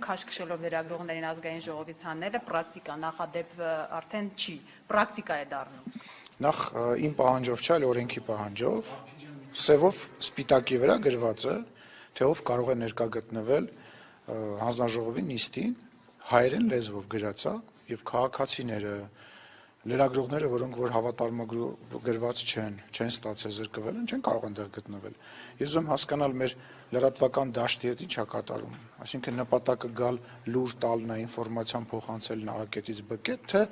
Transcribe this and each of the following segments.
քաշքշելով լրագրողներին ազգային ժողովից հանելը պրակտիկա նախադեպ արդեն չի, պրակտիկա է դառնում։ Նախ իմ պահանջով չէ, այլ օրենքի պահանջով, սևով սպիտակի վրա գրված է, թե ով կարող է ներկա գտնվել հանձնաժողովի նիստին, հայերեն լեզվով գրած է, եւ քաղաքացիները, լրագրողները, որոնք որ հավատարմագրված չեն ստացել զրկվել են, չեն կարող այնտեղ գտնվել։ Ես ուզում հասկանալ մեր լրատվական դաշտի հետ ինչ է կատարում, այսինքն նպատակը գալ լուր տալն է, ինֆորմացիան փոխանցելն է A-կետից B-կետ, թե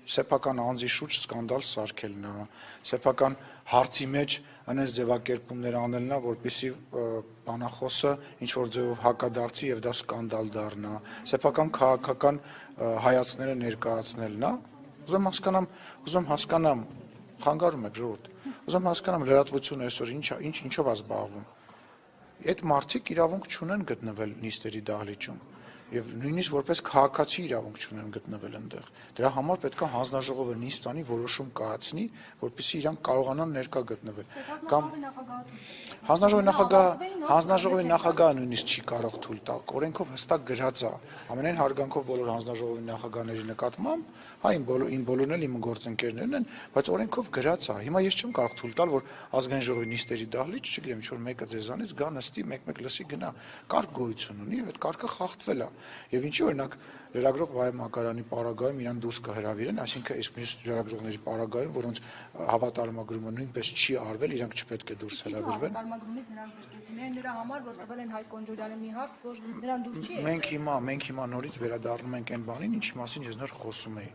սեփական անձի շուրջ սկանդալ սարքելն է, սեփական հարցի մեջ այնպես ձևակերպումներ անելն է, որպեսզի բանախոսը ինչ որ ձևով հակադարձի եւ դա սկանդալ դառնա, սեփական քաղաքական հայացքները ներկայացնելն է։ Ուզում հասկանամ, խանգարում եք ժողովուրդ, ուզում հասկանամ լրատվությունը այսօր ինչով է զբաղվում։ Այդ մարդիկ իրավունք չունեն գտնվել նիստերի դահլիճում եւ նույնիսկ որպես քաղաքացի իրավունք չունեն գտնվել այնտեղ։ Դրա համար պետք է հանձնաժողովը նիստ անի, որոշում կայացնի, որպեսզի իրանք կարողանան ներկա գտնվել։ Կամ հանձնաժողովի նախագահը նույնիսկ չի կարող թույլ տալ։ Օրենքով հստակ գրած է, ամենայն հարգանքով բոլոր հանձնաժողովի նախագահների նկատմամբ, հա իմ բոլորն էլ իմ գործընկերներն են, բայց օրենքով գրած է։ Հիմա ես չեմ կարող թույլ տալ, որ ազգային ժողովի նիստերի դահլիճ, չգիտեմ, ինչ որ մեկը ձեզանից գա նստի, մեկ լսի գնա։ Կարգ գոյություն ունի եւ այդ կարգը խախտվել է։ Եվ ինչի օրինակ լրագրող Վահե Մակարյանի պարագայում իրան դուրս կհրավիրեն, այսինքն այս մյուս լրագրողների պարագայում, որոնց հավատարմագրումը նույնպես չի արվել, իրանք չպետք է դուրս հրավիրվեն։ Հավատարմագրումից նրանց զրկեցին միայն նրա համար, որ տվել են Հայկ Կոնջորյանի մի հարց, որ նրան դուրս չի եկել։ Մենք հիմա նորից վերադառնում ենք այն բանին, ինչի մասին ես նոր խոսում էի։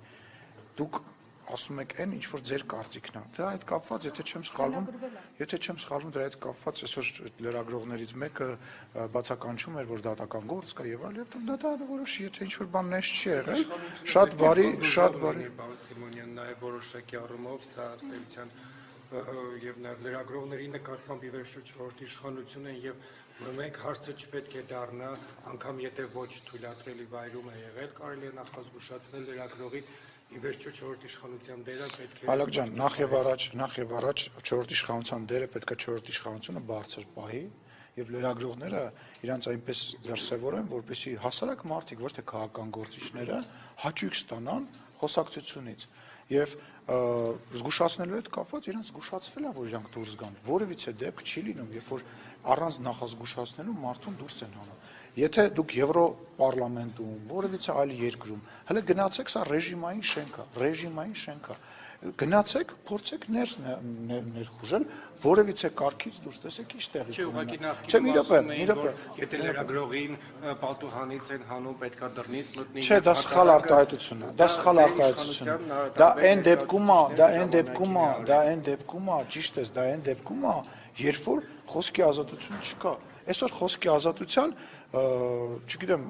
Դուք ասում եք այն ինչ որ ձեր կարծիքն է։ Դրա հետ կապված, եթե չեմ սխալվում, դրա հետ կապված այսօր լրագրողներից մեկը բացականչում էր, որ դատական գործ կա եւ այլ, եւ դա որոշի, եթե ինչ որ բան նես չի եղել, շատ բարի։ Սիմոնյան նաեւ որոշակի առումով սա ըստեյության եւ նաեւ լրագրողների նկատմամբ ի վերջո չորրորդ իշխանություն են եւ մեկ հարցը չպետք է դառնա, անգամ եթե ոչ թույլատրելի վայրում է եղել, կարելի է նախազգուշացնել լրագրողին ի վերջո չորրորդ իշխանության դերը պետք է Ալակ ջան, նախ եւ առաջ չորրորդ իշխանության դերը պետք է չորրորդ իշխանությունը բարձր պահի եւ լրագրողները իրանց այնպես դրսեւորեն, որպեսզի հասարակ մարդիկ, ոչ թե քաղաքական գործիչները հաճույք ստանան խոսակցությունից եւ զգուշացնելու հետ կապված իրանց զգուշացվել է, որ իրանք դուրս գան։ Որևիցե դեպք չի լինում, երբ որ առանց նախազգուշացնելու մարդուն դուրս են հանում։ Եթե դուք Եվրոպարլամենտում, որևիցե այլ երկրում, հələ գնացեք, սա ռեժիմային շենք է, գնացեք, փորձեք ներխուժել, որևիցե կարգից դուրս տեսեք ինչ տեղի ունենա։ Չէ, մի րոպե, եթե լրագրողին պատուհանից են հանում, պետքա դռնից մտնի։ Չէ, դա սխալ արտահայտություն է, դա սխալ արտահայտություն է։ Դա այն դեպքում է, ճիշտ ես, դա այն դեպքում է, երբ որ խոսքի ազատություն չկա։ Այսօր խոսքի ազատության, չգիտեմ,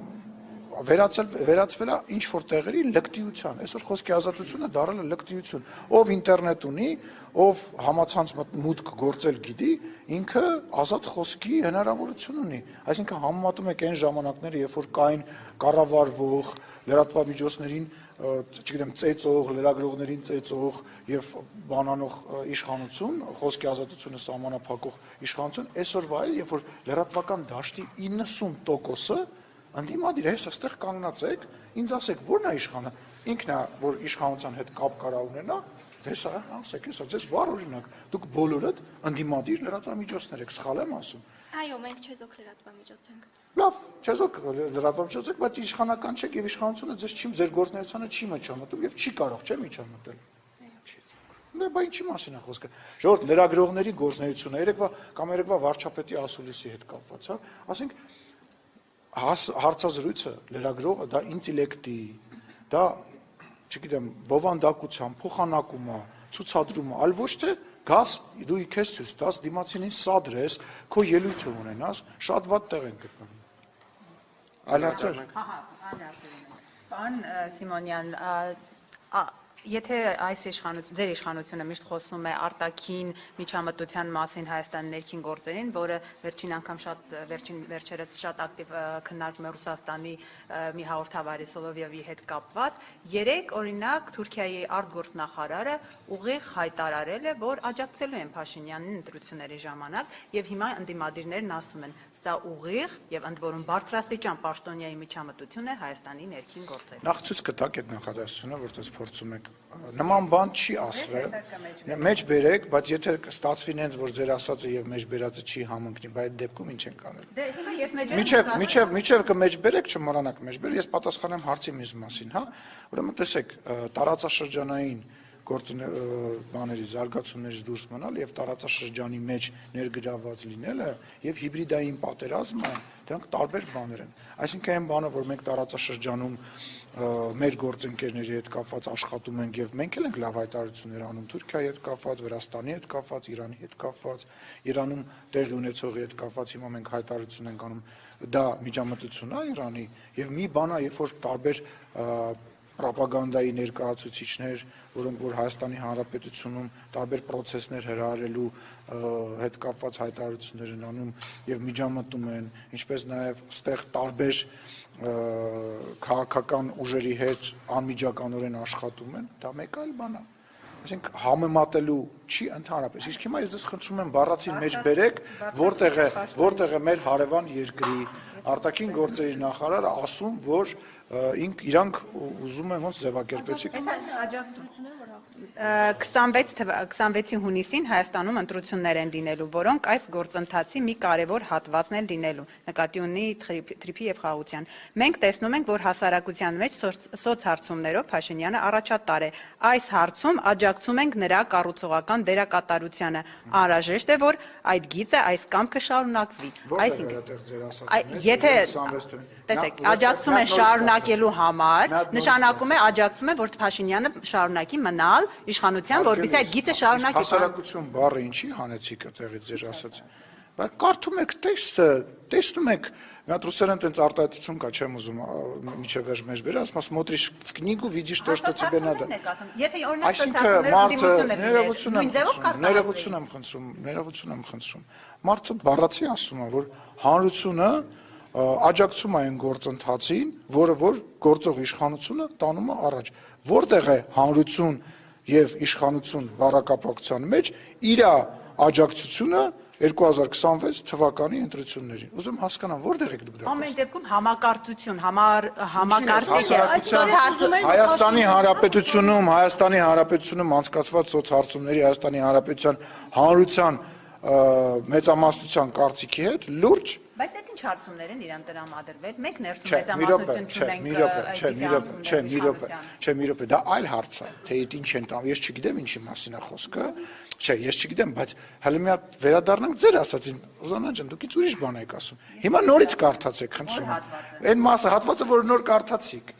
վերածվել է ինչ որ տեղերի լկտիության։ Այսօր խոսքի ազատությունը դառել է լկտիություն։ Ով ինտերնետ ունի, ով համացանց մուտք գործել գիտի, ինքը ազատ խոսքի հնարավորություն ունի։ Այսինքն համեմատում եք այն ժամանակները, երբ որ կային կառավարվող լրատվամիջոցներին, չգիտեմ, ծեծող, լրագրողներին ծեծող եւ բանանող իշխանություն, խոսքի ազատությունը սահմանափակող իշխանություն, այսօրվա էլ, երբ որ լրատվական դաշտի 90%-ը Անդիմադիր ես այստեղ կանգնած եք, ինձ ասեք, ո՞րն է իշխանը, ինքն է, որ իշխանության հետ կապ կարա ունենա, ձեզ ասեք, հեսա, ձեզ վառ օրինակ, դուք բոլորդ անդիմադիր լրատվամիջոցներ եք, սխալ եմ ասում։ Այո, մենք չեզոք լրատվամիջոց ենք։ Լավ, չեզոք լրատվամիջոց եք, բայց իշխանական չեք եւ իշխանությունը ձեր գործունեությանը չի միջամտում եւ չի կարող, չէ՞ միջամտել։ Բա ինչի մասին է խոսքը։ Ժողովուրդ, լրագրողների գործունեությունը երեկվա վարչապետի ասուլիսի հետ կապված, հա, ասենք հարցազրույցը լրագրողը դա ինտելեկտի, դա, չգիտեմ, բովանդակության, փոխանակում է, ցուցադրում է, այլ ոչ թե գաս դու քեզ ցույց տաս, դիմացինին սադրես, քո ելույթը ունենաս, շատ վատ տեղ են գտնվում։ Այլ հարցեր։ Ահա, այլ հարցեր ունենք։ Պարոն Սիմոնյան, Եթե այս ձեր իշխանությունը միշտ խոսում է արտաքին միջամտության մասին Հայաստանի ներքին գործերին, որը վերջին անգամ վերջերս շատ ակտիվ քննարկում է Ռուսաստանի մի հաղորդավարի Սոլովյովի հետ կապված, երեք օրինակ Թուրքիայի արտգործնախարարը ուղիղ հայտարարել է, որ աջակցելու են Փաշինյանին ընտրությունների ժամանակ, եւ հիմա ընդդիմադիրներն ասում են, սա ուղիղ եւ ընդ որում բարձրաստիճան պաշտոնյայի միջամտություն է Հայաստանի ներքին գործերին։ Նախ ցույց կտակ այդ նախադասությունը, որտեղ փորձում եք նման բան չի ասվել, մեջ բերեք, բայց եթե ստացվի նենց, որ ձեր ասածը եւ մեջ բերածը չի համընկնի, բայց այդ դեպքում ինչ ենք անելու։ Դե հիմա ես Միջև կմեջ բերեք, չմոռանաք մեջ բերել, ես պատասխանեմ հարցի մյուս մասին, հա։ Ուրեմն տեսեք, տարածաշրջանային բաների զարգացումներից դուրս մնալ եւ տարածաշրջանի մեջ ներգրավված լինելը եւ հիբրիդային պատերազմը դրանք տարբեր բաներ են։ Այսինքն այն բանը, որ մենք տարածաշրջանում մեր գործընկերների հետ կապված աշխատում ենք եւ մենք էլ ենք լավ հայտարարություններ անում Թուրքիայի հետ կապված, Վրաստանի հետ կապված, Իրանի հետ կապված, Իրանում տեղի ունեցողի հետ կապված հիմա մենք հայտարարություն ենք անում, դա միջամտություն է Իրանի եւ մի բան է, երբ որ տարբեր պրոպագանդայի ներկայացուցիչներ, որոնք որ Հայաստանի Հանրապետությունում տարբեր process-ներ հրահրելու հետ կապված հայտարարություններ են անում եւ միջամտում են, ինչպես նաեւ ստեղ տարբեր քաղաքական ուժերի հետ անմիջականորեն աշխատում են, դա մեկ այլ բան է։ Այսինքն համեմատելու չի ընդհանրապես։ Իսկ հիմա ես ձեզ խնդրում եմ բառացին մեջ բերեք, որտեղ է մեր հարևան երկրի արտաքին գործերի նախարարը ասում, որ իրանք ուզում են ոնց ձևակերպեցիք 26 հունիսին Հայաստանում ընտրություններ են լինելու, որոնք այս գործընթացի մի կարևոր հատվածն են լինելու, նկատի ունի թրիփի եւ խաղաղության։ Մենք տեսնում ենք, որ հասարակության մեջ սոցհարցումներով Փաշինյանը առաջատար է։ Այս հարցում աջակցում ենք նրա կառուցողական դերակատարությանը։ Անհրաժեշտ է, որ այդ գիծը, այս կամքը շարունակվի։ Այսինքն, եթե տեսեք, աջակցում են շարունակելու համար, նշանակում է աջակցում է, որ Փաշինյանը շարունակի մնալ իշխանության, որպեսզի այդ գիծը շարունակի։ Հասարակություն բառը ինչի հանեցիք այդտեղից ձեր ասած։ Բայց կարդում եք տեքստը, տեսնում եք, մի հատ ռուսերեն տենց արտահայտություն կա, չեմ ուզում միջև վերջ մեջ բերել, ասում смотришь в книгу, видишь то, что тебе надо։ Եթե օրինակ ներողություն եմ խնդրում։ Մարդը բառացի ասում է, որ հանրությունը աջակցում է այն գործընթացին, որը որ գործող իշխանությունը տանում է առաջ։ Որտեղ է հանրություն եւ իշխանություն բառակապակցության մեջ իր աջակցությունը 2026 թվականի ընտրություններին։ Ուզում հասկանամ, որտեղ եք դուք դա։ Ամեն դեպքում համակարծություն, համակարծիք է։ Հայաստանի Հանրապետությունում անցկացված սոցհարցումների Հայաստանի Հանրապետության հանրության մեծամասնության կարծիքի հետ լուրջ։ Բայց այդ ինչ հարցումներ են իրան տրամադրվել։ Մենք ներսում մեծամասնություն Չէ, մի րոպե, դա այլ հարց է, թե ինչ են տամ, ես չգիտեմ ինչի մասին է խոսքը, չէ, ես չգիտեմ, բայց հələ մի հատ վերադառնանք ձեր ասածին, Ուզանա ջան, դուք ինձ ուրիշ բան եք ասում։ Հիմա նորից կարդացեք, խնդրում եմ։ Այն մասը, հատվածը, որ նոր կարդացիք։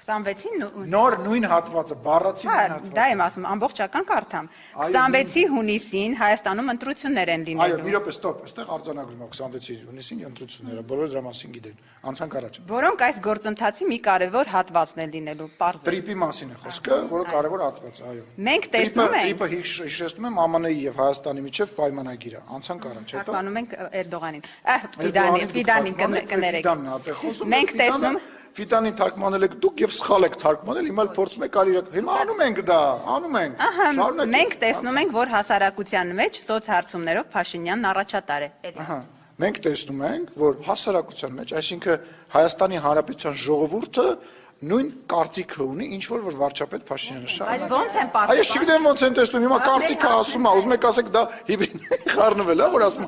26-ին նոր նույն հատվածը, բառացի նույն հատվածը։ Դա եմ ասում, ամբողջական կարդամ։ 26-ի հունիսին Հայաստանում ընտրություններ են լինելու։ Այո, մի րոպե, ստոպ, այստեղ արձանագրում է 26-ի հունիսին ընտրությունները, բոլորը դրա մասին գիտեն։ Անցանք առաջ։ Որոնք այս գործընթացի մի կարևոր հատվածն են լինելու, պարզ է։ Տրիպի մասին է խոսքը, որը կարևոր հատված է, այո։ Մենք տեսնում ենք։ Տրիպը հիշեցնում եմ ԱՄՆ-ի եւ Հայաստանի միջև պայմանագիր է։ Անցանք առաջ, հետո։ Թարգմանում ենք Էրդողանին։ Ֆիդանին կներեք։ Մենք տեսնում Ֆիդանին թարգմանել եք դուք եւ սխալ եք թարգմանել, հիմա փորձում եք արիրակ։ Հիմա անում ենք դա, անում ենք։ Շարունակենք։ Մենք տեսնում ենք, որ հասարակության մեջ սոցհարցումներով Փաշինյանն առաջատար է։ Մենք տեսնում ենք, որ հասարակության մեջ, այսինքն Հայաստանի Հանրապետության ժողովուրդը նույն կարծիքը ունի, ինչ որ վարչապետ Փաշինյանը շարունակում։ Բայց ո՞նց են պատասխանում։ Այս չգիտեմ ոնց են տեսնում, հիմա կարծիքը ասում է, ուզում եք ասեք դա հիբրիդ խառնվել է, որ ասում։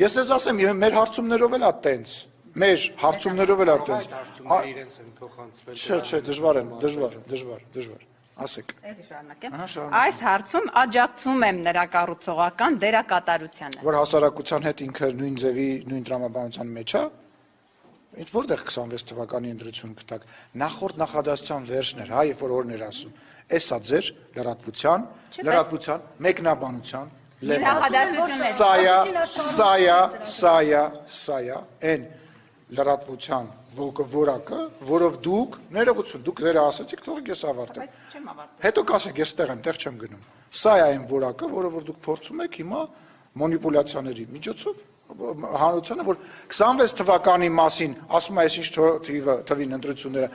Ես ես ասեմ, մեր հարցումներով էլ է տենց։ Մեր հարցումներով էլ է տենց։ Իրենց են փոխանցվել։ Չէ, դժվար։ Ասեք։ Էլի շարունակեմ։ Այս հարցում աջակցում եմ նրա կառուցողական դերակատարությանը։ Որ հասարակության հետ ինքը նույն ձևի, նույն տրամաբանության մեջ է։ Այդ որտեղ 26 թվականի ընտրություն կտակ։ Նախորդ նախադասության վերջն էր, հա, երբ որ օրն էր ասում։ Էսա ձեր լրատվության, մեկնաբանության նախադասությունն սայա, այն լրատվության որակը, որով դուք ներողություն, դուք ձեր ասացիք, թողեք ես ավարտեմ։ Բայց չեմ ավարտել։ Հետո կասեք, ես տեղ եմ, տեղ չեմ գնում։ Սա է այն որակը, որը որ դուք փորձում եք հիմա մանիպուլյացիաների միջոցով հանրությանը, որ 26 թվականի մասին ասում է այսինչ թվին ընտրությունները,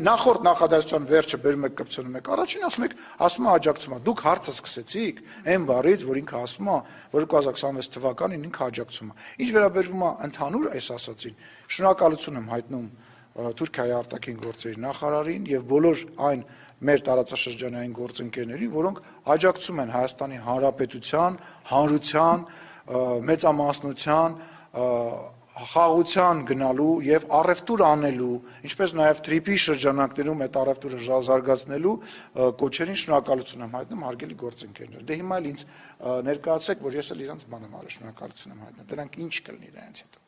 նախորդ նախադասության վերջը բերում եք կպցնում եք, առաջին ասում է աջակցում է, դուք հարցը սկսեցիք այն բառից, որ ինքը ասում է, որ 2026 թվականին ինքը աջակցում է։ Ինչ վերաբերվում է ընդհանուր այս ասացին, շնորհակալություն եմ հայտնում Թուրքիայի արտաքին գործերի նախարարին եւ բոլոր այն մեր տարածաշրջանային գործընկերներին, որոնք աջակցում են Հայաստանի Հանրապետության, հանրության, մեծամասնության, խաղաղության գնալու եւ առևտուր անելու, ինչպես նաեւ թրիփի շրջանակներում այդ առևտուրը զարգացնելու կոչերին շնորհակալություն եմ հայտնում հարգելի գործընկերներ։ Դե հիմա էլ ինձ ներկայացեք, որ ես էլ իրանց բան եմ արել, շնորհակալություն եմ հայտնում։ Դրանք ինչ կլինի դրանից հետո։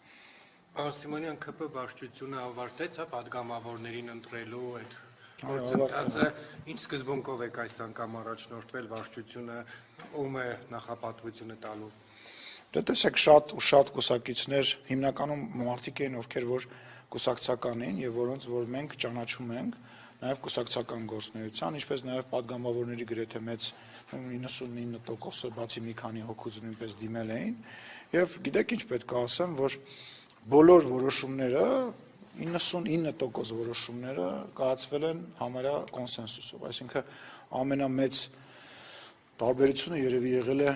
Պարոն Սիմոնյան, ԿՊ վարչությունը ավարտեց падգամավորներին ընտրելու այդ գործընթացը, ինչ սկզբունքով եք այս անգամ առաջնորդվել վարչությունը, ում է նախապատվությունը տալու։ Դե տեսեք, շատ ու շատ կուսակիցներ հիմնականում մարդիկ էին, ովքեր որ կուսակցական էին եւ որոնց որ մենք ճանաչում ենք, նաեւ կուսակցական գործունեության, ինչպես նաեւ падգամավորների գրեթե մեծ 99%-ը բացի մի քանի հոգուց նույնպես դիմել էին եւ գիտեք ինչ պետք է ասեմ, որ բոլոր որոշումները 99% որոշումները կայացվել են համարյա կոնսենսուսով, այսինքն ամենամեծ տարբերությունը երևի եղել է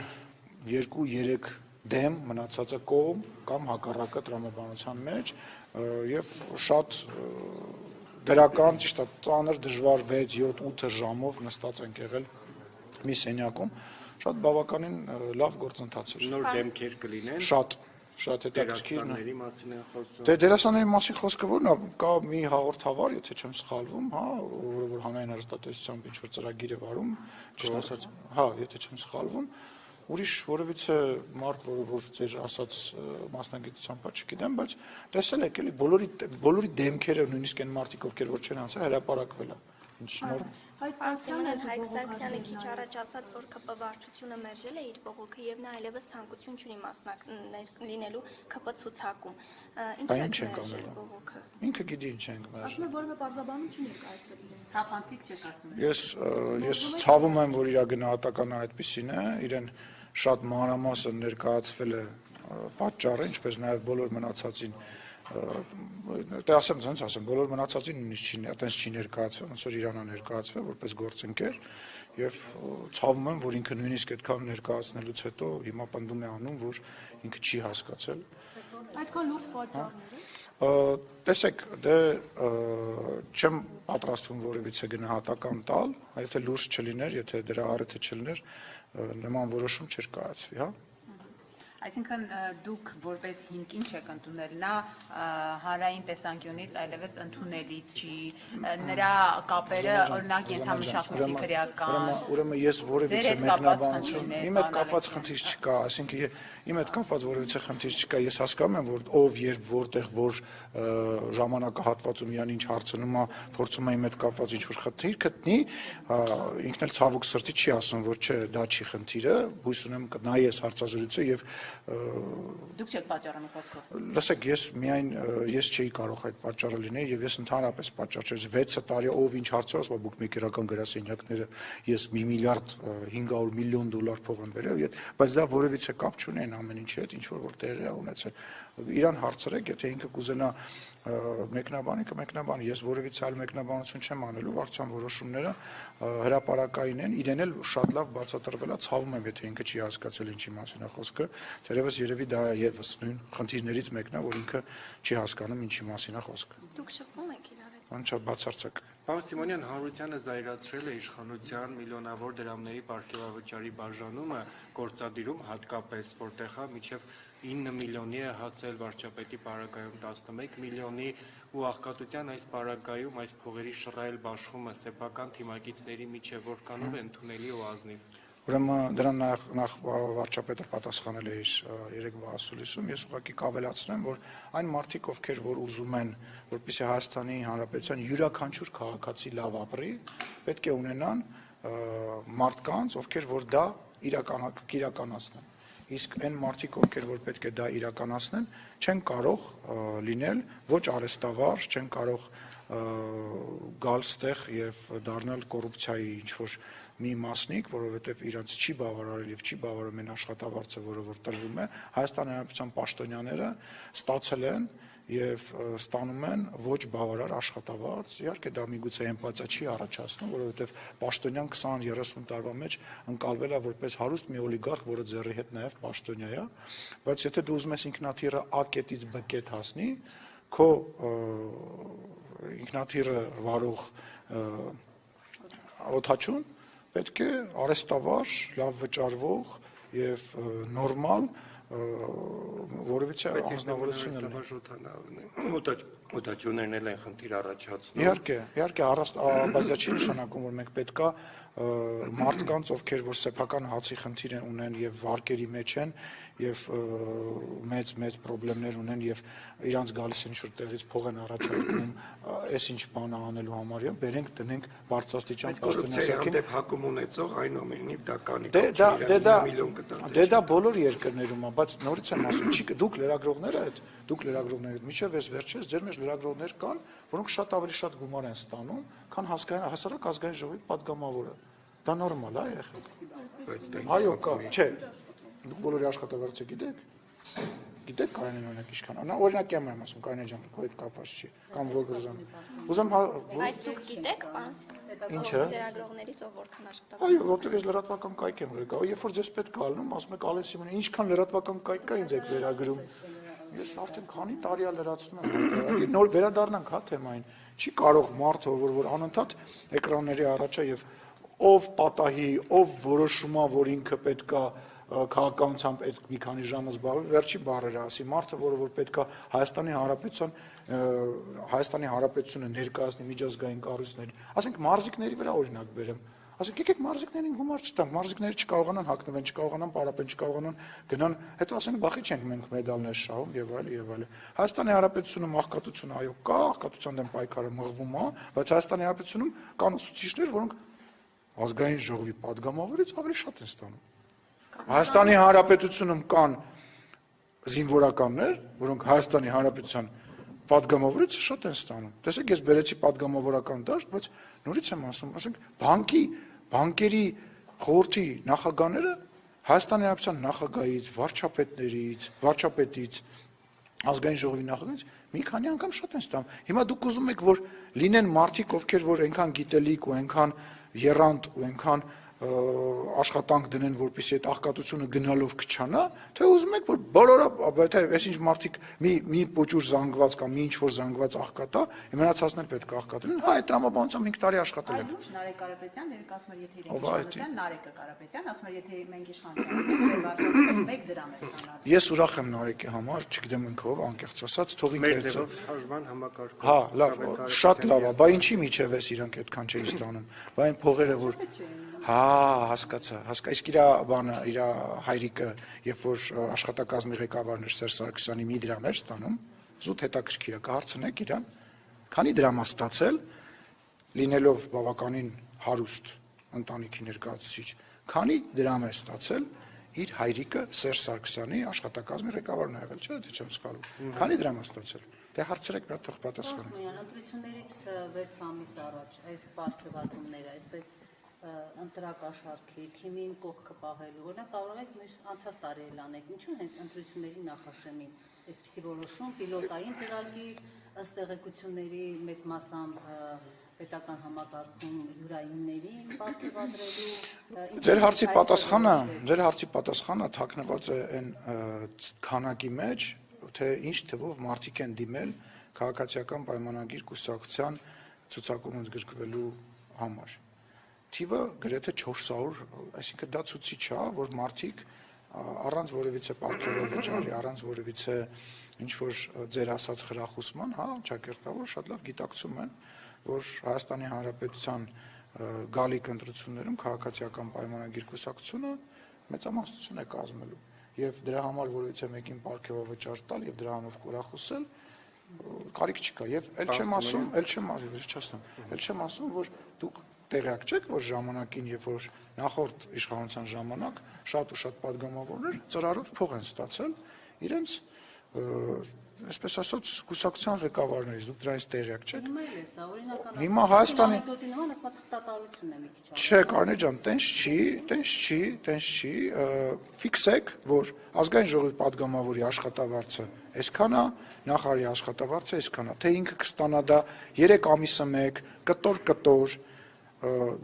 2-3 դեմ մնացածը կողմ կամ հակառակը տրամաբանության մեջ եւ շատ դրական, ճիշտ է, ծանր դժվար 6-7-8 ժամով նստած ենք եղել մի սենյակում, շատ բավականին լավ գործընթաց էր։ Նոր դեմքեր կլինեն։ Շատ հետաքրքիր է։ Դերասանների մասին է խոսում։ Դե դերասանների մասին խոսքը որն է, կա մի հաղորդավար, եթե չեմ սխալվում, հա, որը որ հանրային հեռուստատեսությամբ ինչ որ ծրագիր է վարում, ճիշտ ասած, հա, եթե չեմ սխալվում, ուրիշ որևիցե մարդ, որը որ ձեր ասած մասնագիտությամբ չգիտեմ, բայց տեսել եք էլի բոլորի դեմքերը նույնիսկ այն մարդիկ, ովքեր որ չեն անցել, հրապարակվել է։ Հայկ Սարգսյանը քիչ առաջ ասաց, որ ԿՊ վարչությունը մերժել է իր բողոքը եւ նա այլևս ցանկություն չունի մասնակցել լինելու ԿՊ ցուցակում։ Ինչ է բողոքը։ Ինքը գիտի ինչ ենք մերժել։ ասում է որևէ բարձաբանում չի ներկայացվել իրեն։ Թափանցիկ չեք ասում։ Ես ցավում եմ, որ իր գնահատականը այդպեսին է, իրեն շատ մանրամասն ներկայացվել է պատճառը, ինչպես նաեւ բոլոր մնացածին դե ասեմ, ոնց ասեմ, բոլոր մնացածին նույնիսկ այտենց չի ներկայացվել, ոնց որ Իրանա ներկայացվել որպես գործընկեր եւ ցավում եմ, որ ինքը նույնիսկ այդքան ներկայացնելուց հետո հիմա պնդում է անում, որ ինքը չի հասկացել։ Այդքան լուրջ պատճառներ։ Տեսեք, դե չեմ պատրաստվում որևիցե գնահատական տալ, եթե լուրջ չլիներ, եթե դրա առիթը չլիներ, նման որոշում չէր կայացվի, հա։ Այսինքն դուք որպես հիմք ինչ եք ընդունել, նա հանրային տեսանկյունից այլևս ընդունելի չի, նրա կապերը օրինակ ենթամշակույթի քրեական, ուրեմն ես որևիցե մեկնաբանություն, իմ հետ կապված խնդիր չկա, այսինքն իմ հետ կապված որևիցե խնդիր չկա, ես հասկանում եմ, որ ով երբ որտեղ որ ժամանակահատվածում իրան ինչ հարցնում է, փորձում է իմ հետ կապված ինչ-որ խնդիր գտնի, ինքն էլ ցավոք սրտի չի ասում, որ չէ, դա չի խնդիրը, հույս ունեմ կնայի այս հարցազրույցը եւ դուք չեք պատճառը խոսքով։ Լսեք, ես չէի կարող այդ պատճառը լինել եւ ես ընդհանրապես պատճառ չէի 6 տարի ով ինչ հարցեր ասում բուկմեյքերական գրասենյակները ես 1 միլիարդ 500 միլիոն դոլար փող եմ բերել, բայց դա որևիցե կապ չունի այն ամեն ինչի հետ, ինչ որ տեղի է ունեցել։ Իրան հարցրեք, եթե ինքը կուզենա մեկնաբանի, ես որևիցե այլ մեկնաբանություն չեմ անելու, վարչության որոշումները հրապարակային են, իրեն էլ շատ լավ բացատրվել է, ցավում եմ, եթե ինքը չի հասկացել ինչի մասին է խոսքը, թերևս երևի դա եւս նույն խնդիրներից մեկն է, որ ինքը չի հասկանում ինչի մասին է խոսքը։ Դուք շփվում եք իրար հետ։ Անչափ բացարձակ։ Պարոն Սիմոնյան, հանրությանը զայրացրել է իշխանության միլիոնավոր դրամների պարգևավճարի բաժանումը գործադիրում, հատկապես որտեղ է մինչև 9 միլիոնի է հասել վարչապետի պարագայում 11 միլիոնի ու աղքատության այս պարագայում այս փողերի շռայլ բաշխումը սեփական թիմակիցների միջև որքանով է ընդունելի ու ազնիվ։ Ուրեմն դրան նախ վարչապետը պատասխանել է իր երեկվա ասուլիսում, ես ուղղակի կավելացնեմ, որ այն մարդիկ, ովքեր որ ուզում են, որպեսզի Հայաստանի Հանրապետության յուրաքանչյուր քաղաքացի լավ ապրի, պետք է ունենան մարդկանց, ովքեր որ դա իրականացնեն։ իսկ այն մարդիկ, ովքեր որ պետք է դա իրականացնեն, չեն կարող լինել ոչ արեստավարժ, չեն կարող գալ ստեղ եւ դառնալ կոռուպցիայի ինչ-որ մի մասնիկ, որովհետեւ իրանց չի բավարարել եւ չի բավարարում այն աշխատավարձը, որը որ տրվում է, Հայաստանի Հանրապետության պաշտոնյաները ստացել են եւ ստանում են ոչ բավարար աշխատավարձ, իհարկե դա միգուցե էմպաթիա չի առաջացնում, որովհետեւ պաշտոնյան 20-30 տարվա մեջ ընկալվել է որպես հարուստ մի օլիգարխ, որը ձեռի հետ նաեւ պաշտոնյա է, բայց եթե դու ուզում ես ինքնաթիռը A կետից B կետ հասնի, քո ինքնաթիռը վարող օդաչուն պետք է արեստավարժ, լավ վճարվող եւ նորմալ որովհետեւ անձնավորություն ունի օդաչուներն են խնդիր առաջացնում իհարկե բայց դա չի նշանակում որ մենք պետքա մարդկանց ովքեր որ սեփական հացի խնդիր ունեն եւ վարկերի մեջ են եւ մեծ խնդիրներ ունեն եւ իրանց գալիս են ինչ-որ տեղից փող են առաջարկում այս ինչ բանը անելու համար եւ բերենք դնենք բարձրաստիճան պաշտոնյասակին հակում ունեցող այն ամենին դա կանի դե դա բոլոր երկրներում է բայց նորից եմ ասում դուք լրագրողները միջև այս վերջերս ձեր մեջ լրագրողներ կան որոնք շատ ավելի շատ գումար են ստանում քան հասարակ ազգային ժողովի падգամավորը դա նորմալ է երեխեք այո կա չէ դուք բոլորի աշխատավարձը գիտեք Կարինեն օրինակ ինչքան նա օրինակի եմ ասում Կարինե ջան քո հետ կապված չի կամ Ռոբերտզան ուզեմ բայց դուք գիտեք պանս ինչը լրագրողներից ով որքան աշխատավարձ այո որտեղ ես լրատվական կայք եմ եկա երբ որ ձեզ պետք է ալնում ասում եք Ալեն Սիմոնյան ինչքան լրատվական կայք կա ինձ եք վերագրում ես արդեն քանի տարի է լրացնում եմ նոր վերադառնանք հա թեմային չի կարող մարդը որ անընդհատ էկրանների առաջ է եւ ով պատահի ով որոշումա որ ինքը պետքա քաղաքականությամբ այդ մի քանի ժամ զբաղվի վերջի բառերը ասի մարդը որ պետքա Հայաստանի Հանրապետությունը ներկայացնի միջազգային կառույցներ ասենք մարզիկների վրա օրինակ բերեմ ասենք եկեք մարզիկներին գումար չտանք մարզիկները չկարողանան հագնվեն չկարողանան պարապեն չկարողանան գնան հետո ասենք բախի չենք մենք մեդալներ շահում եւ այլ Հայաստանի Հանրապետությունում աղքատությունը այո կա աղքատության դեմ պայքարը մղվում է բայց Հայաստանի Հանրապետությունում կան ուսուցիչներ որոնք ազգային ժողովի падգամավորից ավելի շատ են ստանում Հայաստանի Հանրապետությունում կան զինվորականներ, որոնք Հայաստանի Հանրապետության падգամավորից շատ են ստանում։ Տեսեք, ես բերեցի падգամավորական դաշտ, բայց նորից եմ ասում, ասենք, բանկերի խորհրդի նախագահները Հայաստանի Հանրապետության նախագահից, վարչապետից, ազգային ժողովի նախագահից մի քանի անգամ շատ են ստանում։ Հիմա դուք ուզում եք, որ լինեն մարդիկ, ովքեր որ այնքան գիտելիք ու այնքան եռանդ ու այնքան աշխատանք դնեն, որպեսզի այդ աղքատությունը գնալով կչանա, թե ուզում եք, որ բոլորը, եթե այսինչ մարդիկ մի փոճուր զանգված կամ մի ինչ-որ զանգված աղքատ է, մնացածն էլ պետք է աղքատ լինեն, հա, այդ տրամաբանությամբ 5 տարի աշխատել եք։ Այլուր Նարեկ Կարապետյան, ներկայացնում էր եթե իրենք իշխանության, Նարեկը Կարապետյան, ասում էր եթե մենք իշխանության ենք, 1 դրամ է ստանալ։ Ես ուրախ եմ Նարեկի համար, չգիտեմ ինքով, անկեղծ ասած, թող ինքը մեր ձևով շարժման համակարգը։ Հա, լավ, շատ լավ է, բա ինչի միջև էս իրանք այդքան չէին ստանում։ Բա այն փողերը որ Հա, հասկացա, իսկ իր բանը, իր հայրիկը, երբ որ աշխատակազմի ղեկավարն էր Սերժ Սարգսյանի մի դրամ էր ստանում, զուտ հետաքրքիր է, կհարցնեք իրան, քանի դրամ է ստացել, լինելով բավականին հարուստ ընտանիքի ներկայացուցիչ, քանի դրամ է ստացել իր հայրիկը Սերժ Սարգսյանի աշխատակազմի ղեկավարն եղել, չէ՞, թե չեմ սխալվում։ Քանի դրամ է ստացել։ Դե հարցրեք նա թող պատասխանի։ Սիմոնյան, ընտրություններից 6 ամիս առաջ այս պարգևատրումները, այսպես ընտրակաշառքի, թիմին կողքը պահելու, օրինակ կարող եք մեր անցած տարի էլ անեք, ինչու հենց ընտրությունների նախաշեմին այսպիսի որոշում, պիլոտային ծրագիր, ըստ տեղեկությունների մեծ մասամբ պետական համակարգում յուրայիններին պարգևատրելու Ձեր հարցի պատասխանը թաքնված է այն քանակի մեջ, թե ինչ թվով մարդիկ են դիմել քաղաքացիական պայմանագիր կուսակցության ցուցակում ընդգրկվելու համար Թիվը գրեթե 400, այսինքն դա ցուցիչ է, որ մարդիկ առանց որևիցե պարգևավճարի, առանց որևիցե ինչ-որ ձեր ասած խրախուսման, հա, ճակերտավոր շատ լավ գիտակցում են, որ Հայաստանի Հանրապետության գալիք ընտրություններում քաղաքացիական պայմանագիր կուսակցությունը մեծամասնություն է կազմելու եւ դրա համար որևիցե մեկին պարգևավճար տալ եւ դրա համով խրախուսել կարիք չկա եւ ել չեմ ասում, որ դուք տեղյակ չեք, որ ժամանակին, երբ որ նախորդ իշխանության ժամանակ շատ ու շատ падգամավորներ ծրարով փող են ստացել իրենց այսպես ասած կուսակցության ղեկավարներից, դուք դրանից տեղյակ չեք։ Հիմա Հայաստանի Չէ, Կարինե ջան, տենց չի, ֆիքսեք, որ ազգային ժողովի падգամավորի աշխատավարձը այսքան է, նախարարի աշխատավարձը այսքան է, թե ինքը կստանա դա 3 ամիսը 1, կտոր,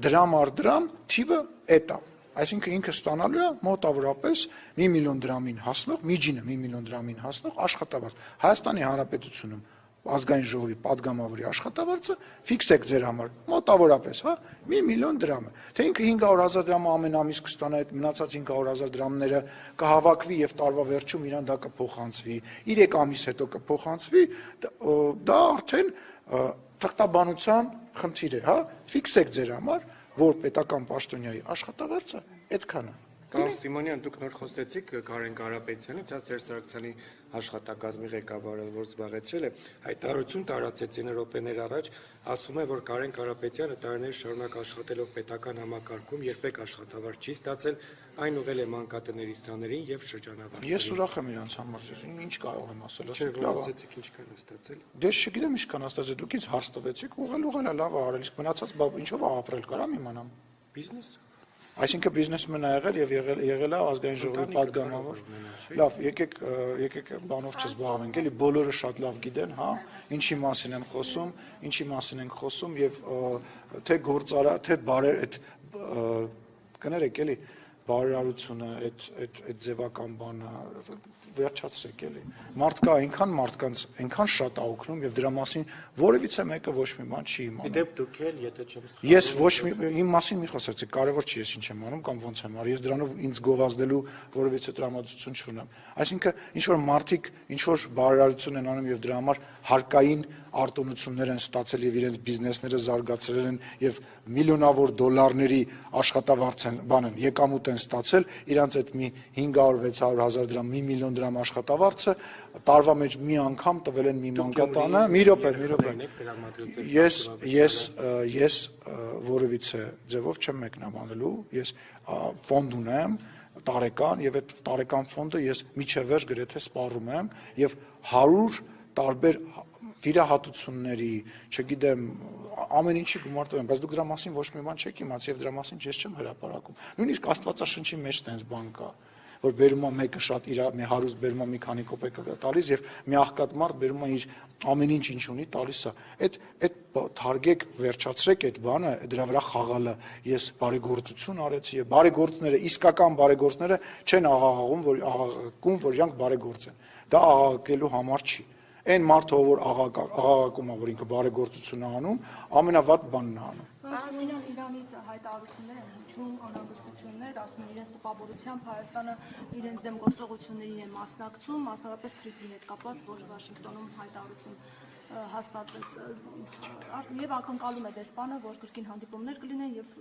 դրամ առ դրամ, թիվը էդ է։ Այսինքն ինքը ստանալու է մոտավորապես 1 միլիոն դրամին հասնող, միջինը 1 միլիոն դրամին հասնող աշխատավարձ։ Հայաստանի Հանրապետությունում ազգային ժողովի падգամավորի աշխատավարձը ֆիքսեք ձեր համար, մոտավորապես, հա, 1 միլիոն դրամ է։ Թե ինքը 500,000 դրամը ամեն ամիս կստանա, այդ մնացած 500,000 դրամները կհավաքվի եւ տարվա վերջում իրան դա կփոխանցվի, 3 ամիս հետո կփոխանցվի, դա արդեն թղթաբանության խնդիր է, հա, ֆիքսեք ձեր համար, որ պետական պաշտոնյայի աշխատավարձը այդքան է։ Պարոն Սիմոնյան, դուք նոր խոսեցիք Կարեն Կարապետյանից, Սերժ Սարգսյանի աշխատակազմի ղեկավարը, որ զբաղեցրել է, հայտարարություն տարածեցին րոպեներ առաջ, ասում է, որ Կարեն Կարապետյանը տարիներ շարունակ աշխատելով պետական համակարգում երբեք աշխատավարձ չի ստացել, այն ուղղել է մանկատների սաներին եւ շրջանավարտներին։ Ես ուրախ եմ իրանց համար, ինչ կարող եմ ասել, ասեցիք ինչքան է ստացել։ Դե չգիտեմ ինչքան է ստացել, դուք ինձ հաս տվեցիք, ուղղել է, լավ է արել, իսկ մնացած ինչով է ապրել, կարամ իմանամ։ Բիզնես։ Այսինքն բիզնեսմեն է եղել եւ եղել է ազգային ժողովի падգամավոր։ Լավ, եկեք բանով չզբաղվենք, էլի բոլորը շատ լավ գիտեն, հա, ինչի մասին ենք խոսում եւ թե գործարա, թե բարեր այդ կներեք էլի բարերարությունը, այդ ձևական բանը վերջացրեք էլի։ Մարդկա այնքան շատ է օգնում եւ դրա մասին որևիցե մեկը ոչ մի բան չի իմանում։ Իդեպ դուք էլ, եթե չեմ սխալվում։ Ես ոչ մի իմ մասին մի խոսեցիք, կարևոր չի ես ինչ եմ անում կամ ոնց եմ արել։ Ես դրանով ինձ գովազդելու որևիցե տրամադրություն չունեմ։ Այսինքն ինչ որ մարդիկ ինչ որ բարերարություն են անում եւ դրա համար հարկային արտոնություններ են ստացել եւ իրենց բիզնեսները զարգացրել են եւ միլիոնավոր դոլարների աշխատավարձ են եկամուտ են ստացել, իրանց այդ մի 500-600 դրամ, 1 միլիոն դրամ աշխատավարձը տարվա մեջ մի անգամ տվել են մի մանկատանը, մի րոպե։ Ես որևիցե ձևով չեմ մեկնաբանելու, ես ֆոնդ ունեմ տարեկան եւ այդ տարեկան ֆոնդը ես միջևերջ գրեթե սպառում եմ եւ 100 տարբեր վիրահատությունների, չգիտեմ, ամեն ինչի գումարտում եմ, բայց դուք դրա մասին ոչ մի բան չեք իմացել եւ դրա մասին ես չեմ հրապարակում։ Նույնիսկ Աստվածաշնչի մեջ տենց բան կա, որ բերում է մեկը շատ իր մի հարուստ բերում է մի քանի կոպեկ տալիս եւ մի աղքատ մարդ բերում է իր ամեն ինչ ունի տալիս է։ Այդ թարգեք վերջացրեք այդ բանը, դրա վրա խաղալը ես բարեգործություն արեցի եւ բարեգործները, իսկական բարեգործները չեն աղաղակում, որ իրանք բարեգործ են։ Դա աղաղակելու համար չի։ Այն մարդը, որ աղաղակում է, որ ինքը բարեգործություն է անում, ամենավատ բանն է անում։ Սիմոնյան, Իրանից հայտարարություններ են հնչում, անհանգստություններ, ասում են իրենց տպավորությամբ Հայաստանը իրենց դեմ գործողություններին է մասնակցում, մասնավորապես Թրիփի հետ կապված, որ Վաշինգտոնում հայտարարություն հաստատվեց, եւ ակնկալում է դեսպանը, որ կրկին հանդիպումներ կլինեն եւ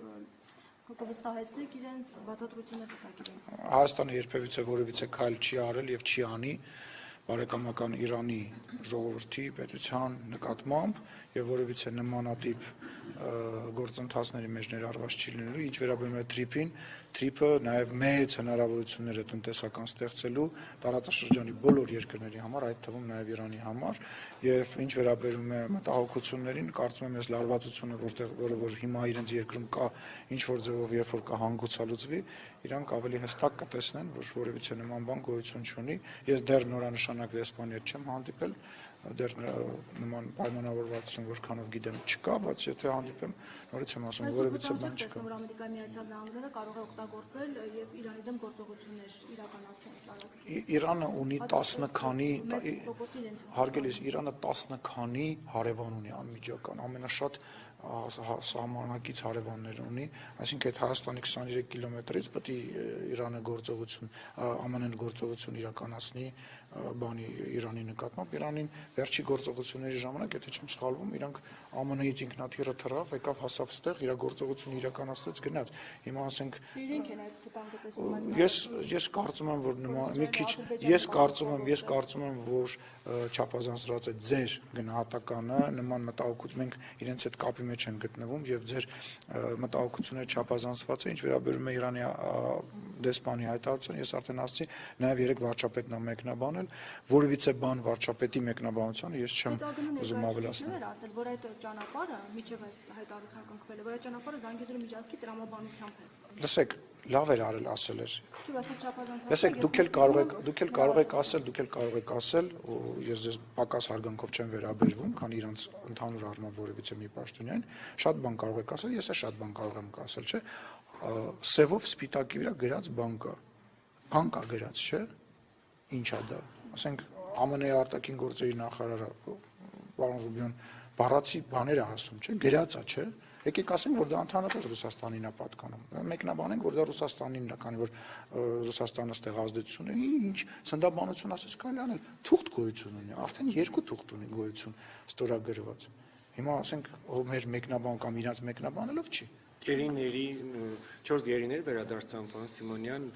կվստահեցնեք իրենց բացատրություններ կտակ իրենց։ Հայաստանը երբևիցե որևիցե քայլ չի արել եւ չի անի բարեկամական Իրանի ժողովրդի պետության նկատմամբ եւ որևիցե նմանատիպ գործընթացների մեջ ներառված չի լինելու, ինչ վերաբերում է Թրիփին, Թրիփը նաեւ մեծ հնարավորություններ է տնտեսական ստեղծելու տարածաշրջանի բոլոր երկրների համար, այդ թվում նաեւ Իրանի համար, եւ ինչ վերաբերում է մտահոգություններին, կարծում եմ ես լարվածությունը, որը հիմա իրենց երկրում կա, ինչ որ ձևով երբ որ կհանգուցալուծվի, իրանք ավելի հստակ կտեսնեն, որ որևիցե նման բան գոյություն չունի։ Ես դեռ նորանշանակ դեսպանի հետ չեմ հանդիպել, դեռ նման պայմանավորվածություն որքանով գիտեմ չկա, բայց եթե հանդիպեմ, նորից եմ ասում, որևիցե բան չկա։ Որ Ամերիկայի Միացյալ Նահանգները կարող է օգտագործել եւ Իրանի դեմ գործողություններ իրականացնել տարածքի։ Իրանը ունի 10 քանի, հարգելիս, Իրանը 10 քանի հարևան ունի անմիջական, ամենաշատ սահմանակից հարևաններ ունի, այսինքն այդ Հայաստանի 23 կիլոմետրից պետք է Իրանը գործողություն, ԱՄՆ-ն գործողություն իրականացնի բանի Իրանի նկատմամբ, Իրանին վերջի գործողությունների ժամանակ, եթե չեմ սխալվում, իրանք ԱՄՆ-ից ինքնաթիռը թռավ, եկավ հասավ ստեղ, իր գործողությունը իրականացրեց, գնաց։ Հիմա ասենք իրենք են այդ վտանգը տեսնում ես կարծում եմ, որ մի քիչ ես կարծում եմ, որ չափազանցրած է ձեր գնահատականը, նման մտահոգություն մենք իրենց հետ կապի մեջ են գտնվում եւ ձեր մտահոգությունները չափազանցված է, ինչ վերաբերում է Իրանի դեսպանի հայտարարությանը, ես արդեն ասացի, նաեւ երեք վարչապետն է մեկնաբանել, որևիցե բան վարչապետի մեկնաբանությանը ես չեմ ուզում ավելացնել։ Ասել, որ այդ ճանապարհը միջև այս հայտարարության կնքվել է, որ այդ ճանապարհը Զանգեզուրի միջազգի տրամաբանությամբ է։ Լսեք, լավ էր արել ասել էր։ Չի ասում չափազանցած։ Լսեք, դուք էլ կարող եք ասել, ես ձեզ պակաս հարգանքով չեմ վերաբերվում, քան իրանց ընդհանուր առմամբ որևիցե մի պաշտոնյան, շատ բան կարող եք ասել, ես էլ շատ բան կարող եմ ասել, չէ՞։ Սևով սպիտակի վրա գրած բան կա գրած, չէ՞։ Ինչ է դա։ Ասենք ԱՄՆ-ի արտաքին գործերի նախարարը պարոն Ռուբիոն բառացի բաներ է ասում, չէ՞, գրած է, չէ՞։ Եկեք ասենք, որ դա ընդհանրապես Ռուսաստանին է պատկանում։ Մեկնաբանենք, որ դա Ռուսաստանին է, քանի որ Ռուսաստանը ստեղ ազդեցություն ունի, ինչ ցնդաբանություն ասես կարելի անել, թուղթ գոյություն ունի, արդեն 2 թուղթ ունի գոյություն ստորագրված։ Հիմա ասենք, մեր մեկնաբան կամ իրանց մեկնաբանելով չի։ Գերիների 4 գերիներ վերադարձան պարոն Սիմոնյան,